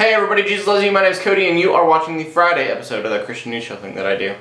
Hey everybody, Jesus loves you. My name is Cody, and you are watching the Friday episode of that Christian news show thing that I do.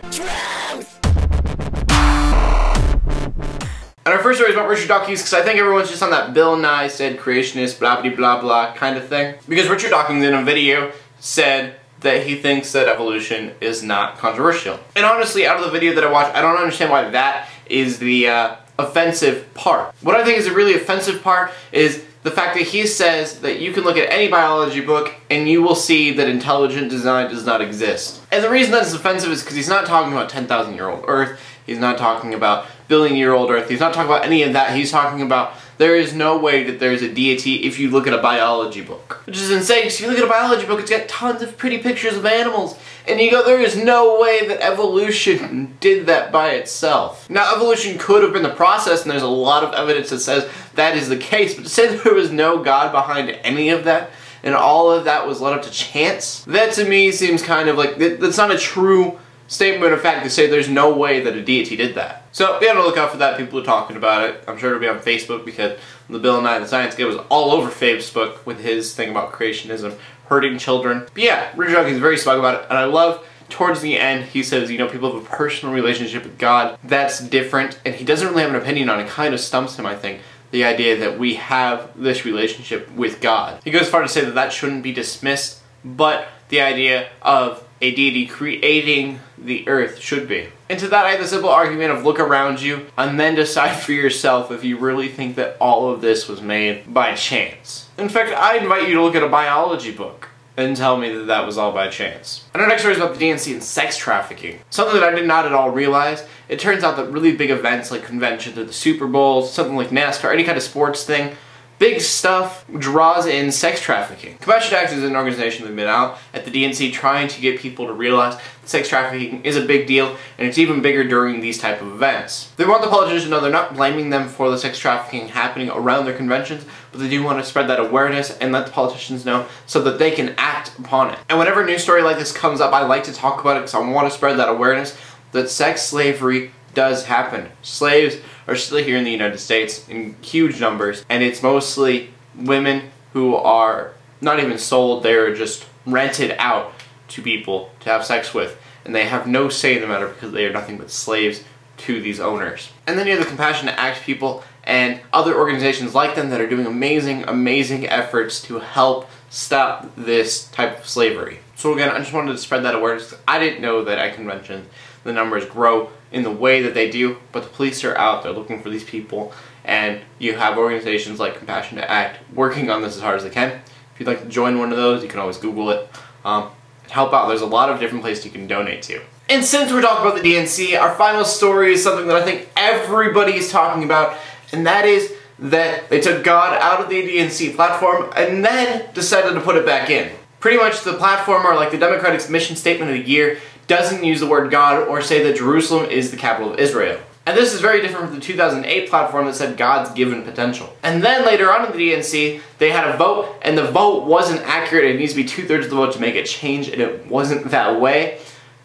And our first story is about Richard Dawkins, because I think everyone's just on that Bill Nye said creationist blah blah blah blah kind of thing. Because Richard Dawkins in a video said that he thinks that evolution is not controversial. And honestly, out of the video that I watched, I don't understand why that is the offensive part. What I think is a really offensive part is the fact that he says that you can look at any biology book and you will see that intelligent design does not exist. And the reason that it's offensive is because he's not talking about 10,000-year-old Earth, he's not talking about billion-year-old Earth, he's not talking about any of that. He's talking about there is no way that there's a deity if you look at a biology book. Which is insane, because if you look at a biology book, it's got tons of pretty pictures of animals. And you go, there is no way that evolution did that by itself. Now, evolution could have been the process, and there's a lot of evidence that says that is the case, but to say that there was no God behind any of that, and all of that was led up to chance, that to me seems kind of like, that's not a true statement of fact to say there's no way that a deity did that. So be on the lookout for that. People are talking about it. I'm sure it'll be on Facebook because the Bill Nye the Science Guy was all over Facebook with his thing about creationism hurting children. But yeah, Richard Dawkins is very smug about it, and I love towards the end he says, you know, people have a personal relationship with God. That's different, and he doesn't really have an opinion on it. It kind of stumps him, I think, the idea that we have this relationship with God. He goes far to say that that shouldn't be dismissed, but the idea of a deity creating the earth should be. And to that I have the simple argument of look around you and then decide for yourself if you really think that all of this was made by chance. In fact, I invite you to look at a biology book and tell me that that was all by chance. And our next story is about the DNC and sex trafficking. Something that I did not at all realize. It turns out that really big events like conventions or the Super Bowl, something like NASCAR, any kind of sports thing, big stuff draws in sex trafficking. Compassion Act is an organization that's been out at the DNC trying to get people to realize that sex trafficking is a big deal, and it's even bigger during these type of events. They want the politicians to know they're not blaming them for the sex trafficking happening around their conventions, but they do want to spread that awareness and let the politicians know so that they can act upon it. And whenever a news story like this comes up, I like to talk about it because I want to spread that awareness that sex slavery does happen. Slaves are still here in the United States in huge numbers, and it's mostly women who are not even sold, they're just rented out to people to have sex with, and they have no say in the matter because they are nothing but slaves to these owners. And then you have the Compassion Act people and other organizations like them that are doing amazing, amazing efforts to help stop this type of slavery. So again, I just wanted to spread that awareness. I didn't know that at conventions the numbers grow in the way that they do, but the police are out there looking for these people, and you have organizations like Compassion Act working on this as hard as they can. If you'd like to join one of those, you can always Google it. Help out. There's a lot of different places you can donate to. And since we're talking about the DNC, our final story is something that I think everybody is talking about, and that is that they took God out of the DNC platform and then decided to put it back in. Pretty much the platform, or like the Democratic mission statement of the year, doesn't use the word God or say that Jerusalem is the capital of Israel. And this is very different from the 2008 platform that said God's given potential. And then later on in the DNC, they had a vote, and the vote wasn't accurate. It needs to be 2/3 of the vote to make it change, and it wasn't that way.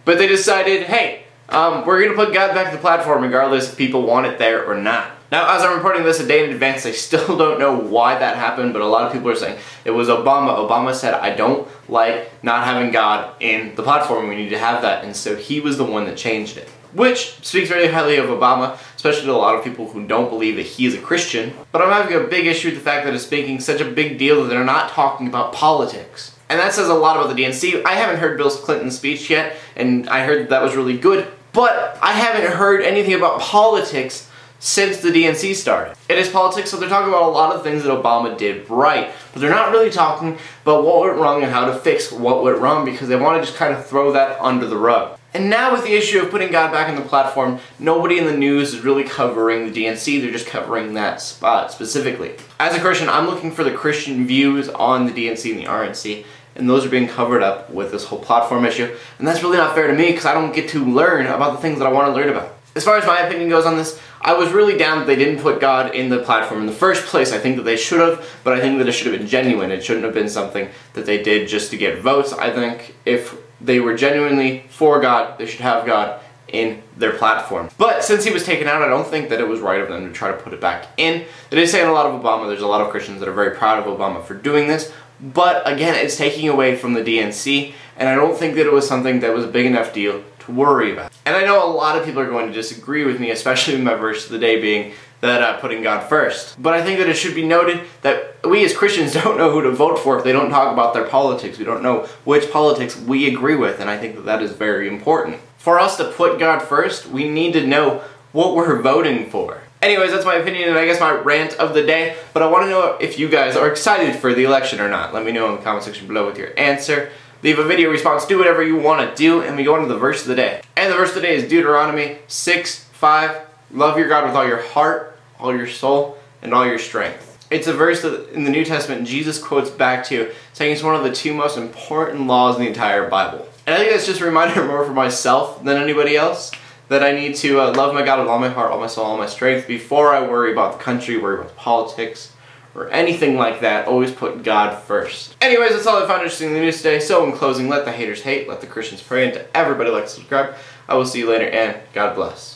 But they decided, hey, we're going to put God back to the platform regardless if people want it there or not. Now, as I'm reporting this a day in advance, I still don't know why that happened, but a lot of people are saying it was Obama. Obama said, I don't like not having God in the platform, we need to have that, and so he was the one that changed it. Which speaks very highly of Obama, especially to a lot of people who don't believe that he is a Christian. But I'm having a big issue with the fact that it's making such a big deal that they're not talking about politics. And that says a lot about the DNC. I haven't heard Bill Clinton's speech yet, and I heard that was really good, but I haven't heard anything about politics since the DNC started. It is politics, so they're talking about a lot of things that Obama did right, but they're not really talking about what went wrong and how to fix what went wrong, because they want to just kind of throw that under the rug. And now with the issue of putting God back on the platform, nobody in the news is really covering the DNC, they're just covering that spot specifically. As a Christian, I'm looking for the Christian views on the DNC and the RNC, and those are being covered up with this whole platform issue, and that's really not fair to me because I don't get to learn about the things that I want to learn about. As far as my opinion goes on this, I was really down that they didn't put God in the platform in the first place. I think that they should have, but I think that it should have been genuine. It shouldn't have been something that they did just to get votes. I think if they were genuinely for God, they should have God in their platform. But since he was taken out, I don't think that it was right of them to try to put it back in. It is saying a lot of Obama. There's a lot of Christians that are very proud of Obama for doing this, but again, it's taking away from the DNC, and I don't think that it was something that was a big enough deal to worry about. And I know a lot of people are going to disagree with me, especially with my verse of the day being that putting God first. But I think that it should be noted that we as Christians don't know who to vote for if they don't talk about their politics. We don't know which politics we agree with, and I think that that is very important. For us to put God first, we need to know what we're voting for. Anyways, that's my opinion and I guess my rant of the day, but I want to know if you guys are excited for the election or not. Let me know in the comment section below with your answer. Leave a video response, do whatever you want to do, and we go on to the verse of the day. And the verse of the day is Deuteronomy 6:5. Love your God with all your heart, all your soul, and all your strength. It's a verse that in the New Testament Jesus quotes back to, saying it's one of the two most important laws in the entire Bible. And I think that's just a reminder more for myself than anybody else, that I need to love my God with all my heart, all my soul, all my strength before I worry about the country, worry about politics, or anything like that. Always put God first. Anyways, that's all I found interesting in the news today. So in closing, let the haters hate, let the Christians pray, and to everybody like to subscribe. I will see you later, and God bless.